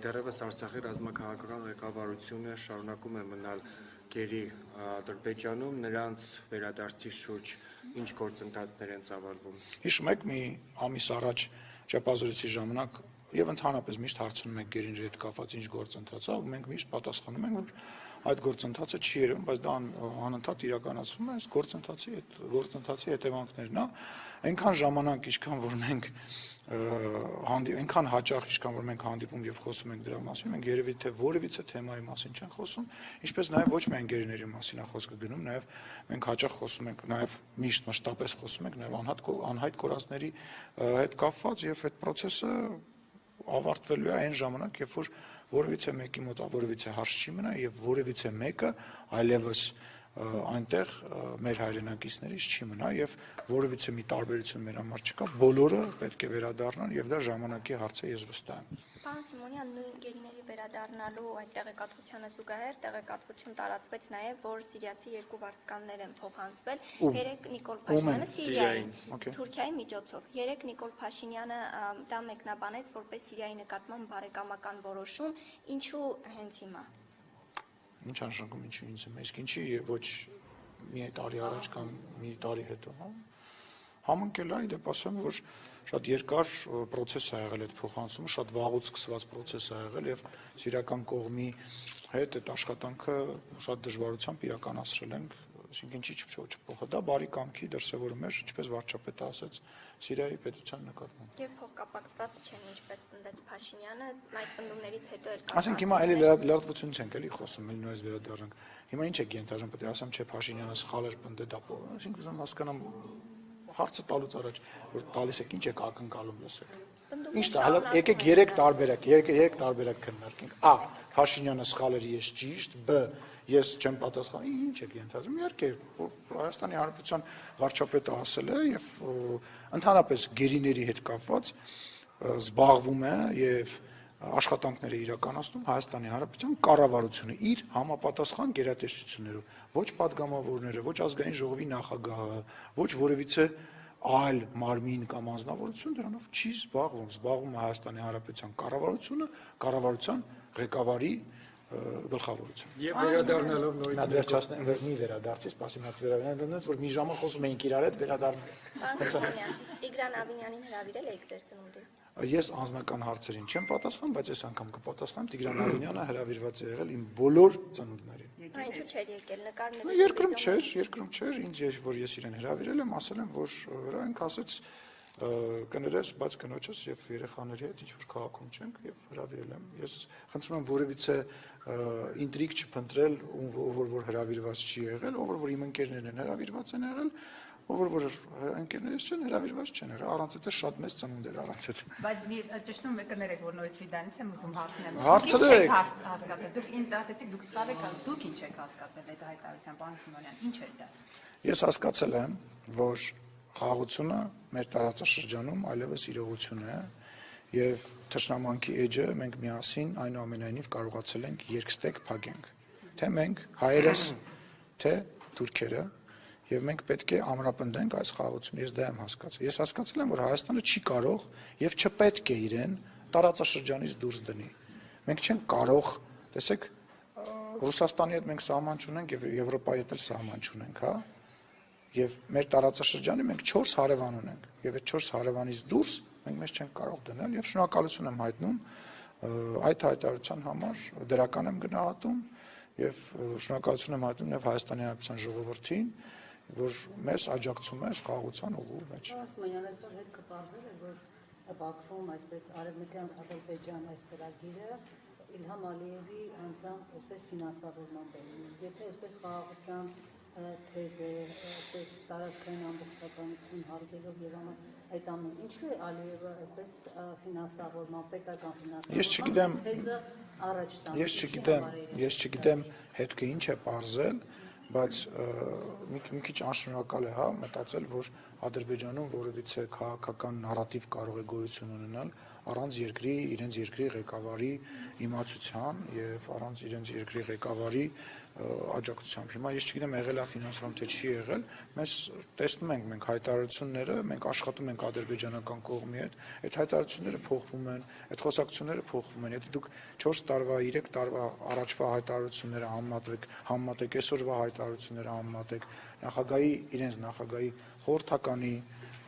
դեռևս Արցախի ռազմաքաղաքական ղեկավարությունը շարունակում է մնալ գերի Ադրբեջանում, նրանց վերադարձի շուրջ ինչ գործընթացներ են ծավալվում։ Հիշում եք, մի ամիս առաջ ճեպազորեցի ժամանակ եւ ընդհանրապես միշտ հարցնում եք գերիների հետ կապված ինչ գործընթաց է, ու մենք միշտ պատասխանում ենք, որ այդ գործընթացը չի երևում, բայց դա անընդհատ իրականացվում է, այս գործընթացի հետևանքներն է, այնքան ժամանակ, ինչքան որ մենք այնքան հաճախ, ինչքան որ մենք հանդիպում եւ խոսում ենք դրա մասին, մենք երևի թե որևիցե թեմայի մասին չենք խոսում, ինչպես նաեւ ոչ միայն գերիների մասին է խոսքը գնում, նաեւ մենք հաճախ խոսում ենք, նաեւ միշտ մշտապես խոսում ենք նաեւ անհայտ կորածների հետ կապված եւ այդ process-ը ավարտվելու է այն ժամանակ, երբ որ որևիցե մեկի մոտ որևիցե հարց չի մնա եւ որևիցե մեկը այլևս այնտեղ մեր հայրենակիցներից չի մնա եւ որևիցե մի տարբերություն մեր համար չկա, բոլորը պետք է վերադառնան եւ դա ժամանակի հարց է, ես վստահ եմ։ Պարոն Սիմոնյան, նույն գերիների վերադառնալու այդ տեղեկատվությանը զուգահեռ տեղեկատվություն տարածվեց նաև, որ սիրիացի 2 վարձկաններ են փոխանցվել, 3 Նիկոլ Փաշինյանը Սիրիային, Թուրքիայի միջոցով, 3 Նիկոլ Փաշինյանը դա մեկնաբանեց որպես Սիրիայի նկատմամբ բարեկամական որոշում, ինչու հենց հիմա։ Ինչ անշնորհում ինչու ինձ եմ, իսկ ինչի ոչ մի տարի առաջ կամ մի տարի հետո, հա։ Համընկել է, դեպ ասեմ, որ շատ երկար process է եղել այդ փոխանցումը, շատ վաղուց սկսված process է եղել եւ սիրիական կողմի հետ այդ աշխատանքը շատ դժվարությամբ իրականացրել ենք, այսինքն ինչի չփոխը, դա բարի կամքի դրսևորում էր, ինչպես վարչապետը ասաց, Սիրիայի պետության նկատմամբ։ Եվ փոխկապակցված չեն, ինչպես պնդեց Փաշինյանը, այդ պնդումներից հետո էլ ասենք հիմա էլի լրատվությունից ենք էլի խոսում, էլի նույնպես վերադառնանք։ Հիմա ինչ եք ենթադրում, պետք է ասեմ, չէ, Փաշինյանը սխալ էր պնդել դա, այսինքն ուզում հասկանամ հարցը տալուց առաջ, որ տալիս եք, ինչ եք ակնկալում լսեք։ Ինչ դա, հələ եկեք 3 տարբերակ քննարկենք։ Ա. Փաշինյանը սխալ էր, ես ճիշտ, B. Ես չեմ պատասխանում, ինչ եք ենթադրում, իհարկե, Հայաստանի Հանրապետության վարչապետը ասել է եւ ընդհանրապես գերիների հետ կապված զբաղվում է եւ աշխատանքներ է իրականացնում Հայաստանի Հանրապետության կառավարությունը իր համապատասխան գերատեսչություններով, ոչ падգամավորները, ոչ ազգային ժողովի նախագահը, ոչ որևիցե այլ մարմին կամ անձնավորություն դրանով չի զբաղվում է Հայաստանի Հանրապետության կառավարությունը, կառավարության ղեկավարի գլխավորություն։ Եվ վերադառնալով նորից վերջացնեմ, մի վերադարձի, սպասի մի հատ վերադառնանց, որ մի ժամը խոսում էինք իրար հետ, վերադառնանք։ Տիգրան Ավինյանին հրավիրել եք ձեր ծնունդին։ Ես անձնական հարցերին չեմ պատասխան, բայց այս անգամ կպատասխանեմ, Տիգրան Ավինյանը հրավիրված է եղել իմ բոլոր ծնունդներին։ Ինչու՞ չէր եկել նկարները։ Երկրում չէր, ինձ որ ես իրեն հրավիրել եմ, ասել եմ, որ հրանք ասեց կներես, բայց կնոջս եւ երեխաների հետ ինչ որ քաղաքում չենք եւ հրավիրել եմ։ Ես խնդրում եմ որևիցե ինտրիգ չփնտրել, որ հրավիրված չի եղել, որ իմ ընկերներն են հրավիրված են եղել, որ ընկերներս չեն հրավիրված չեն եղել, առանց այդ շատ մեծ ծնունդ էր առանց այդ։ Բայց ճշտում եք կներեք, որ նորից վիդանից եմ ուզում հարցնեմ։ Հարցրեք։ Հասկացել, դուք ինձ ասեցիք, դուք սխալ եք, դուք ինչ եք հասկացել այդ հայտարարության, պարոն Սիմոնյան, ինչ էր դա։ Ես հասկացել եմ, որ խաղաղությունը մեր տարածաշրջանում այլևս իրողություն է եւ թշնամանքի էջը մենք միասին այնուամենայնիվ կարողացել ենք երկստեք փակենք, թե մենք հայերս, թե թուրքերը եւ մենք պետք է ամրապնդենք այս խաղաղությունը, ես դա եմ հասկացել։ Ես հասկացել եմ, որ Հայաստանը չի կարող եւ չպետք է իրեն տարածաշրջանից դուրս դնի։ Մենք չենք կարող, տեսեք, Ռուսաստանի հետ մենք սահման չունենք եւ Եվրոպայի հետ էլ սահման չունենք, հա։ Եվ մեր տարածաշրջանի մենք 4 հարևան ունենք եւ այդ 4 հարևանից դուրս մենք մեզ չենք կարող դնել եւ շնորհակալություն եմ հայտնում այդ հայտարարության համար, դրական եմ գնահատում եւ շնորհակալություն եմ հայտնում նաեւ Հայաստանի Հանրապետության ժողովրդին, որ մեզ աջակցում է խաղաղության ուղու մեջ։ Ասմայան այսօր հետ կպարզել է, որ Բաքվում այսպես Արևմտյան Ադրբեջան այս ծրագիրը Իլհամ Ալիևի անձամբ այսպես ֆինանսավորման բերում։ Եթե այսպես խաղաղության թեզ է, այսպես տարածքային ամբողջականություն հարգելով եւ այդ ամեն ինչու է Ալիևը այսպես ֆինանսավորման, պետական ֆինանսավորման թեզը առաջ տանում։ Ես չգիտեմ հետքը ինչ է պարզել, բայց մի քիչ անշնորհակալ է, հա, մտածել, որ Ադրբեջանում որևիցե քաղաքական նարատիվ կարող է գոյություն ունենալ առանց իրենց երկրի ղեկավարի իմացության եւ առանց իրենց երկրի ղեկավարի աջակցությամբ։ Հիմա ես չգիտեմ եղել է ֆինանսական թե չի եղել, մենք տեսնում ենք մենք հայտարարությունները, մենք աշխատում ենք ադրբեջանական կողմի հետ, այդ հայտարարությունները փոխվում են, այդ խոսակցությունները փոխվում են։ Եթե դուք 4 տարվա, 3 տարվա առաջվա հայտարարությունները համեմատեք այսօրվա հայտարարությունները համեմատեք, նախագահի խորհրդականի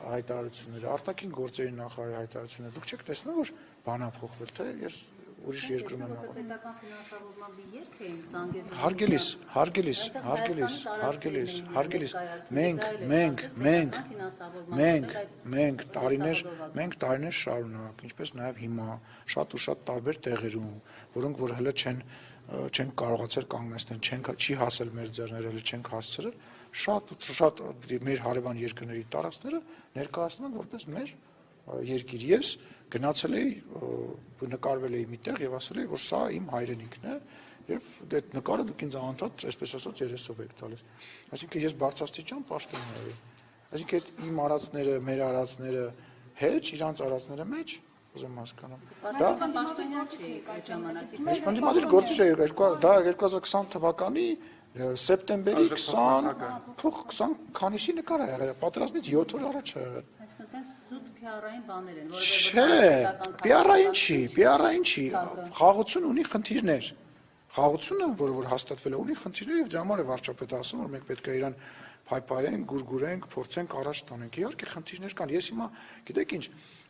հայտարարությունները, արտաքին գործերի նախարարի հայտարարությունները, դուք չեք տեսնում, որ բանա փոխվել, թե ես ուրիշ երկրում եմ ապրում։ Պետական ֆինանսավորման մի երկ էին Զանգեզուրում։ Մենք տարիներ շարունակ, ինչպես նաև հիմա, շատ ու շատ տարբեր տեղերում, որոնք որ հələ չեն կարողացել կանգնեցնել, չի հասել մեր ձեռները, հələ չենք հասցրել, շատ մեր հարևան երկրների տարածքները ներկայացնում են որպես մեր երկիր։ Ես գնացել էի, նկարվել էի միտեղ եւ ասել էի, որ սա իմ հայրենիքն է եւ այդ նկարը դուք ինձ անդադ, այսպես ասած, երեսով եք տալիս։ Այսինքն ես բարձրաստիճան պաշտոն եմ։ Այսինքն այդ իմ արածները, մեր արածները հետ, իրանց արածները մեջ, ուզում հասկանամ։ Դա պաշտոնյա չի այդ ժամանակ։ Ես պնդիմադիր գործիչ էի, դա 2020 թվականի սեպտեմբերի 20 քանիսի նկար է եղել, պատերազմից 7 օր առաջ է եղել։ Այսինքն դա սուտ PR-ային բաներ են, Չէ, PR-ային չի, խաղաղություն ունի խնդիրներ։ Խաղաղությունը, որ հաստատվել է, ունի խնդիրներ եւ դրա համար է վարչապետը ասում, որ մենք պետք է իրան փայփայենք, գուրգուրենք, փորձենք առաջ տանենք։ Իհարկե խնդիրներ կան։ Ես հիմա, գիտեք ինչ,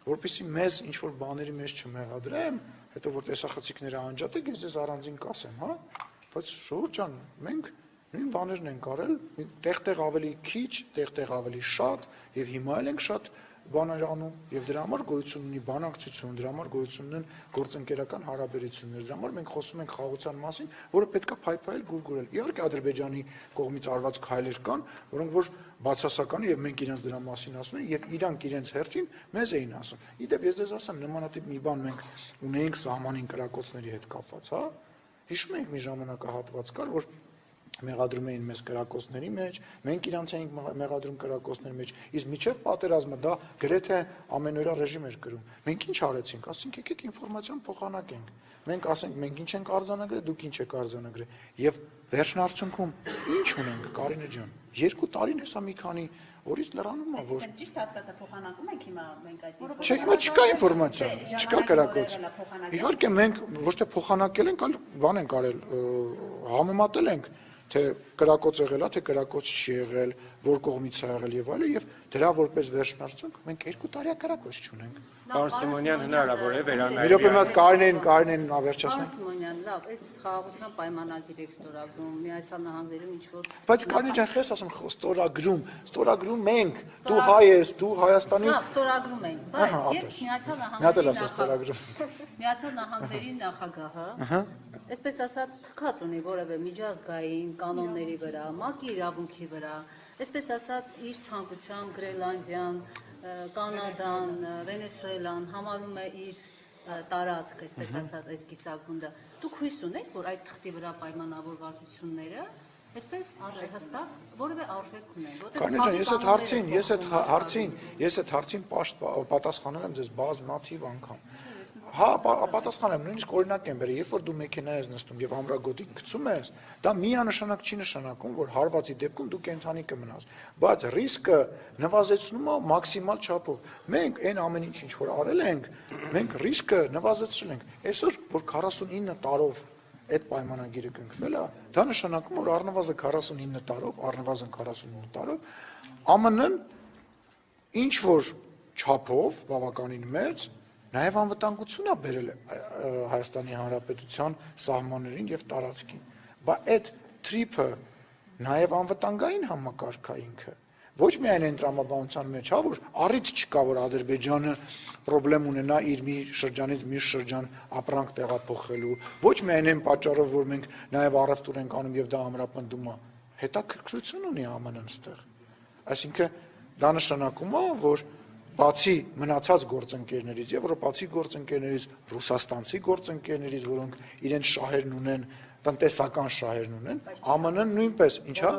որպեսզի մեզ ինչ որ բաների մեջ չմեղադրեմ, հետո որ տեսախցիկները անջատեք, ես ձեզ առանձին կասեմ, հա։ Բայց շուտ ջան, մենք նույն բաներն ենք արել, տեղ-տեղ ավելի քիչ, տեղ-տեղ ավելի շատ եւ հիմա էլ ենք շատ բաներ անում եւ դրա համար գոյություն ունի բանակցություն, դրա համար գոյություն ունեն գործընկերական հարաբերություններ, դրա համար մենք խոսում ենք խաղաղության մասին, որը պետքա փայփայել, գուրգուրել։ Իհարկե Ադրբեջանի կողմից արված քայլեր կան, որոնք որ բացասական եւ մենք իրենց դրա մասին ասում ենք եւ իրանք իրենց հերթին մեզ էին ասում։ Իդեպ ես ձեզ ասեմ, նմանատիպ մի բան մենք ունեինք սահմանին կրակոցների հետ կապված, հա։ Հիշում եք մի ժամանակահատված կար, որ մեղադրում էին մեզ կրակոցների մեջ, մենք իրանց էինք մեղադրում կրակոցների մեջ, իսկ միջև պատերազմը դա գրեթե ամենօրյա ռեժիմ էր կրում։ Մենք ինչ արեցինք, ասենք եկեք ինֆորմացիան փոխանակենք։ Մենք ասենք մենք ինչ ենք արձանագրել, դուք ինչ եք արձանագրել։ Եվ վերջնարդյունքում ինչ ունենք, Կարինե ջան, 2 տարին հեսա մի քանի օրից լրանում է, որ ճիշտ հասկացա փոխանակում ենք հիմա մենք այդ Չէ, հիմա չկա ինֆորմացիա, չկա կրակոց։ Իհարկե մենք ոչ թե փոխանակել ենք, այլ բան ենք արել, համեմատել ենք, թե կրակոց եղել է, թե կրակոց չի եղել, որ կողմից է եղել եւ այլն, եւ դրա որպես վերջնարդյունք մենք 2 տարի կրակոց չունենք։ Պարոն Սիմոնյան, հնարավոր է վերանայել։ Մի րոպե մոտ Կարինեն ավերջացնի։ Սիմոնյան, լավ, այս խաղաղության պայմանագիր եք ստորագրում, Միացյալ Նահանգներում ինչ որ Բայց Կարինե ջան, խես ասում ստորագրում մենք, դու հայ ես, դու Հայաստանի Լավ, ստորագրում ենք, բայց երբ Միացյալ Նահանգների նախագահը, այսպես ասած, թքած ունի որևէ միջազգային կանոնների վրա, ՄԱԿ-ի իրավունքի վրա, այսպես ասած, իր ցանկությամբ Գրենլանդիան, Կանադան, Վենեսուելան համարում է իր տարածք, այսպես ասած, այդ կիսագունդը։ Դուք հույս ունեք, որ այդ թղթի վրա պայմանավորվածությունները այսպես հստակ որևէ արժեք ունեն։ Կարինե ջան, ես այդ հարցին պատասխանել եմ ձեզ բազմաթիվ անգամ։ Հա, պատասխան եմ, նույնիսկ օրինակ եմ բերել, երբ որ դու մեքենա ես նստում եւ ամրագոտին գցում ես, դա միանշանակ չի նշանակում, որ հարվածի դեպքում դու կենթանի կմնաս, բայց ռիսկը նվազեցնում է մաքսիմալ չափով։ Մենք այն ամեն ինչ որ արել ենք, մենք ռիսկը նվազեցրել ենք։ Այսօր որ 49 տարով այդ պայմանագիրը կնքվել է, դա նշանակում որ առնվազն 49 տարով ԱՄՆ-ն ինչ որ չափով բավականին մեծ նաև անվտանգություն է բերել Հայաստանի Հանրապետության սահմաններին եւ տարածքին, բայց այդ թրիփը նաև անվտանգային համակարգ է ինքը, ոչ միայն այն տրամաբանության մեջ, հա, որ առիթ չկա, որ Ադրբեջանը պրոբլեմ ունենա իր մի շրջանից մի շրջան ապրանք տեղափոխելու, ոչ միայն այն պատճառով, որ մենք նաև առևտուր ենք անում եւ դա ամրապնդում է, հետաքրքրություն ունի ԱՄՆ-ն այստեղ, այսինքն դա նշանակում է, որ բացի մնացած գործընկերներից, եվրոպացի գործընկերներից, ռուսաստանցի գործընկերներից, որոնք իրենց շահերն ունեն, տնտեսական շահերն ունեն, ԱՄՆ-ն նույնպես, ինչա՞։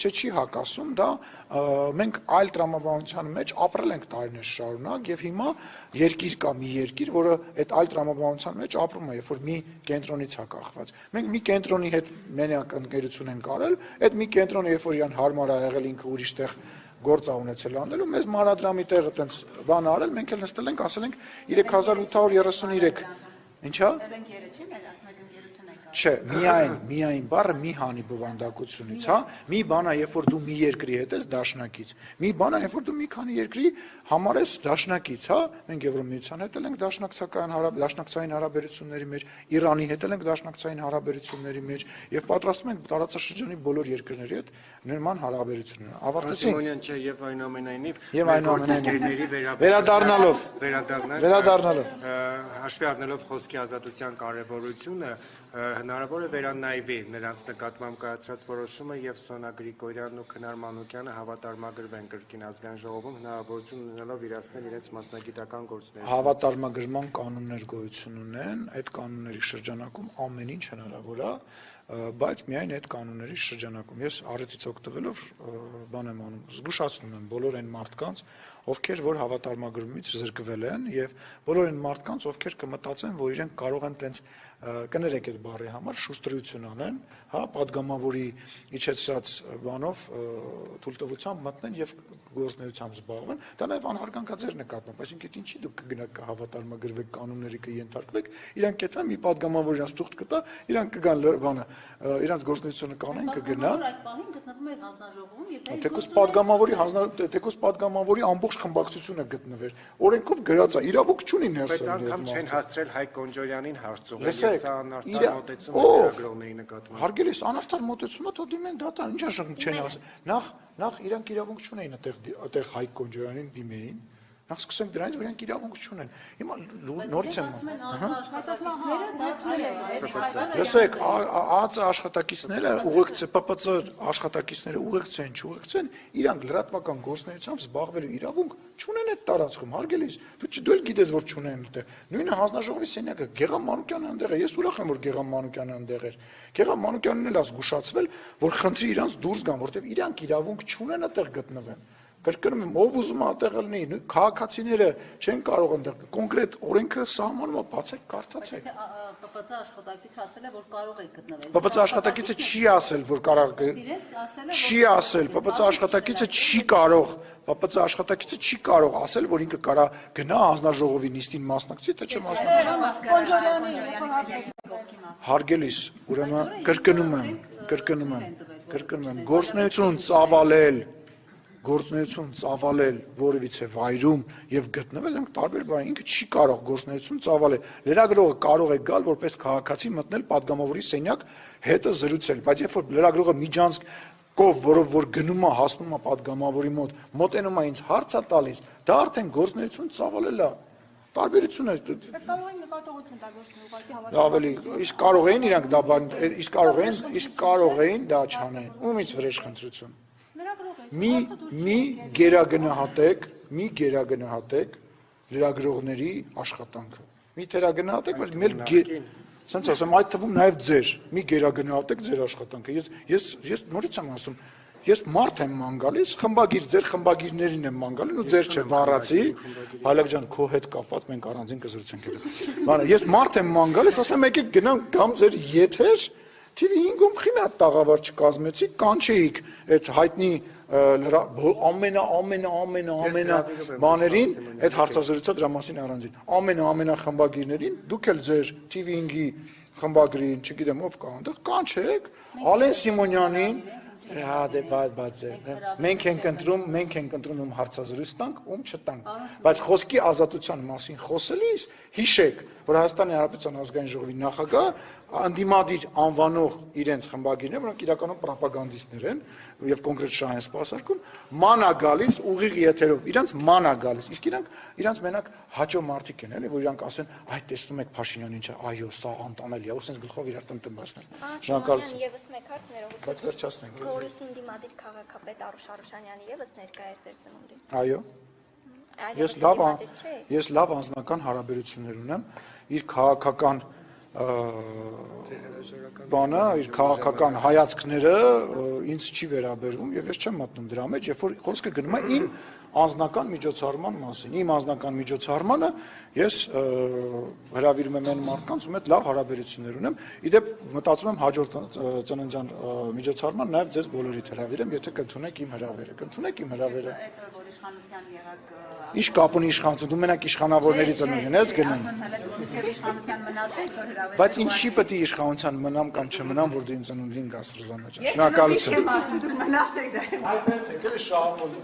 Չի հակասում, դա մենք այլ տրամաբանության մեջ ապրել ենք տարիներ շարունակ եւ հիմա երկիր կա մի երկիր, որը այդ այլ տրամաբանության մեջ ապրում է, երբ որ մի կենտրոնից է կախված։ Մենք մի կենտրոնի հետ մենակ ընկերություն ենք արել, այդ մի կենտրոնը երբ որ իրան հարմար է եղել ինքը ուրիշ տեղ գործ է ունեցել անելու, մեզ մանրադրամի տեղը տենց բան արել, մենք էլ նստել ենք, ասել ենք 3833, ինչա՞։ Չէ, միայն բառը մի հանի բովանդակությունից, հա, մի բան է, երբ որ դու մի երկրի հետ ես դաշնակից, մի բան է, երբ որ դու մի քանի երկրի համար ես դաշնակից, հա, մենք Եվրոմիության հետ էլ ենք դաշնակցային հարաբերությունների մեջ, Իրանի հետ էլ ենք դաշնակցային հարաբերությունների մեջ եւ պատրաստվում ենք տարածաշրջանի բոլոր երկրների հետ նման հարաբերություններ։ Ավարտեցինք։ Չէ, եւ այնուամենայնիվ վերադառնալով հաշվի առնելով խոսքի ազատության կարեւորությունը հնարավոր է վերանայվի նրանց նկատմամբ կայացրած որոշումը եւ Սոնա Գրիգորյանն ու Քնար Մանուկյանը հավատարմագրվեն կրկին ազգային ժողովում հնարավորություն ունենալով իրացնել իրենց մասնագիտական գործունեությունը։ Հավատարմագրման կանոններ գոյություն ունեն, այդ կանոնների շրջանակում ամեն ինչ հնարավոր է, բայց միայն այդ կանոնների շրջանակում ես առիթից օգտվելով բան եմ անում, զգուշացնում եմ բոլոր այն մարդկանց, ովքեր որ հավատարմագրումից զրկվել են եւ բոլոր այն մարդկանց, ովքեր կմտածեն, որ իրենք կարող են տենց կներեք այդ բառի համար շուստրություն անեն, հա, падգամավորի իջեցած բանով թույլտվությամբ մտնեն եւ գործնեությամբ զբաղվեն, դա նաեւ անհարգանքաձեր նկատմամբ, այսինքն ինչի դուք կգնաք հավատարմագրվեք կանոնների կենթարկվեք, իրանք կետան մի падգամավոր իրանց թուղթ կտա, իրանք կգան բանը, իրանց գործնեությունը կանեն կգնա։ Այդ պահին գտնվում էր հանձնաժողովում եւ թեկուզ падգամավորի ամբողջ խմբակցությունը գտնվեր։ Օրենքով գրած է, իրավունք չունի ներսել։ Բայց անգամ չեն հասցրել Հայկ Կոնջորյանին հարցուղել, եւ սա անարդար մոտեցում է լրագրողների նկատմամբ։ Հարգելիս, անարդար մոտեցումը դա դիմեն դատան, ինչ աշխատ չեն ասել։ Նախ իրանք իրավունք չունեին այդտեղ Հայկ Կոնջորյանին դիմեին։ Նախ սկսենք դրանից, որ իրանք իրավունք չունեն։ Հիմա նորից եմ։ Լսեք, ԱԱԾ աշխատակիցները ուղեկցե ՊՊՑ աշխատակիցները ուղեկցեն, չուղեկցեն, իրանք լրատվական գործունեությամբ զբաղվելու իրավունք չունեն այդ տարածքում, հարգելիս։ Դու էլ գիտես, որ չունեն այդտեղ։ Նույնը հանձնաժողովի սենյակը Գեգամ Մանուկյանն այնտեղ է։ Ես ուրախ եմ, որ Գեգամ Մանուկյանն այնտեղ էր։ Գեգամ Մանուկյանն էլ է զգուշացվել, որ խնդրի իրանց դուրս գան, որտեղ իրանք իրավունք չունեն այդտեղ գտնվեն։ Կրկնում եմ, ով ուզում է այդտեղ լինի, քաղաքացիները չեն կարող այնտեղ կոնկրետ օրենքը սահմանում է, բացեք, կարդացեք։ ՊՊՑ աշխատակիցը ասել է, որ կարող է գտնվել։ ՊՊՑ աշխատակիցը չի ասել, որ կարող չի ասել, ՊՊՑ աշխատակիցը չի կարող ասել, որ ինքը կարա գնա հանձնաժողովի նիստին մասնակցի, թե չմասնակցի։ Հարգելիս, ուրեմն կրկնում եմ, գործունեություն ծավալել որևիցե վայրում եւ գտնվել ենք տարբեր բան, ինքը չի կարող գործունեություն ծավալել։ Լրագրողը կարող է գալ որպես քաղաքացի մտնել падգամավորի սենյակ հետը զրուցել, բայց երբ որ լրագրողը միջանցքով, որով որ գնում է, հասնում է падգամավորի մոտ, մոտենում է ինձ հարց է տալիս, դա արդեն գործունեություն ծավալել է։ Տարբերություն է։ Բայց կարող են նկատողություն տալ, ոչ թե ուղղակի հավատալ։ Ավելի, իսկ կարող էին դա չանեն։ Ումից վրեժ խնդրություն։ Մի գերագնահատեք լրագրողների աշխատանքը։ Մի թերագնահատեք, բայց մեր սենց ասեմ, այդ թվում նաև ձեր, մի գերագնահատեք ձեր աշխատանքը։ Ես նորից եմ ասում, ես մարդ եմ ման գալիս, ձեր խմբագիրներին եմ ման գալիս, ու ձեր չէ, բառացի, Հայլավ ջան, քո հետ կապված մենք առանձին կզրուցենք հետո։ Ես մարդ եմ ման գալիս, ասեմ եկեք գնանք կամ ձեր եթեր, TV5-ում խի մի հատ տաղավար չկազմեցիք, կանչեիք այդ հայտնի ամենա բաներին, այդ հարցազրույցը դրա մասին առանձին, ամենա խմբագիրներին, դուք էլ ձեր TV5-ի խմբագրին, չգիտեմ ով կա այնտեղ, կանչեք Ալեն Սիմոնյանին, մենք ենք ընտրում հարցազրույց տանք, չտանք, բայց խոսքի ազատության մասին խոսելիս հիշեք, որ Հայաստանի Հանրապետության ազգային ժողովի նախագահ անդիմադիր անվանող իրենց խմբագիրներ, որոնք իրականում պրոպագանդիստներ են եւ կոնկրետ շահ են սպասարկում, ման է գալիս ուղիղ եթերով, իրանց ման է գալիս, իսկ իրանց մենակ հաճո մարդիկ են, էլի, որ իրանք ասեն, այ տեսնում եք Փաշինյանին չէ, այո, սա անտանելի է, ու sense գլխով իրար տնտմբացնել։ Շնորհակալություն։ Եվս մեկ հարց ներողություն։ Բայց վերջացնենք։ Գորիսին դիմադիր քաղաքապետ Արուշ Արուշանյանը եւս ներկա էր ձեր ծնունդին։ Այո։ Ես լավ անձնական հարաբերություններ ունեմ իր քաղաքական բանը, իր քաղաքական հայացքները ինձ չի վերաբերվում եւ ես չեմ մտնում դրա մեջ, երբ որ խոսքը գնում է իմ անձնական միջոցառման մասին։ Իմ անձնական միջոցառմանը ես հրավիրում եմ այն մարդկանց, ում հետ լավ հարաբերություններ ունեմ։ Իդեպ մտածում եմ հաջորդ ծննդյան միջոցառման նաեւ ձեզ բոլորիդ հրավիրեմ, եթե կընդունեք իմ հրավերը։ Կընդունեք իմ հրավերը։ Ինչ կապ ունի իշխանություն, դու մենակ իշխանավորների ծնունդին ես գնում։ Բայց ինչի պետք է իշխանության մնամ կամ չմնամ, որ դու իմ ծնունդին գաս Ռզանա ջան։ Շնորհակալություն։ Ես մնացեք դե։ Այդպես է, գալի շահամոլի։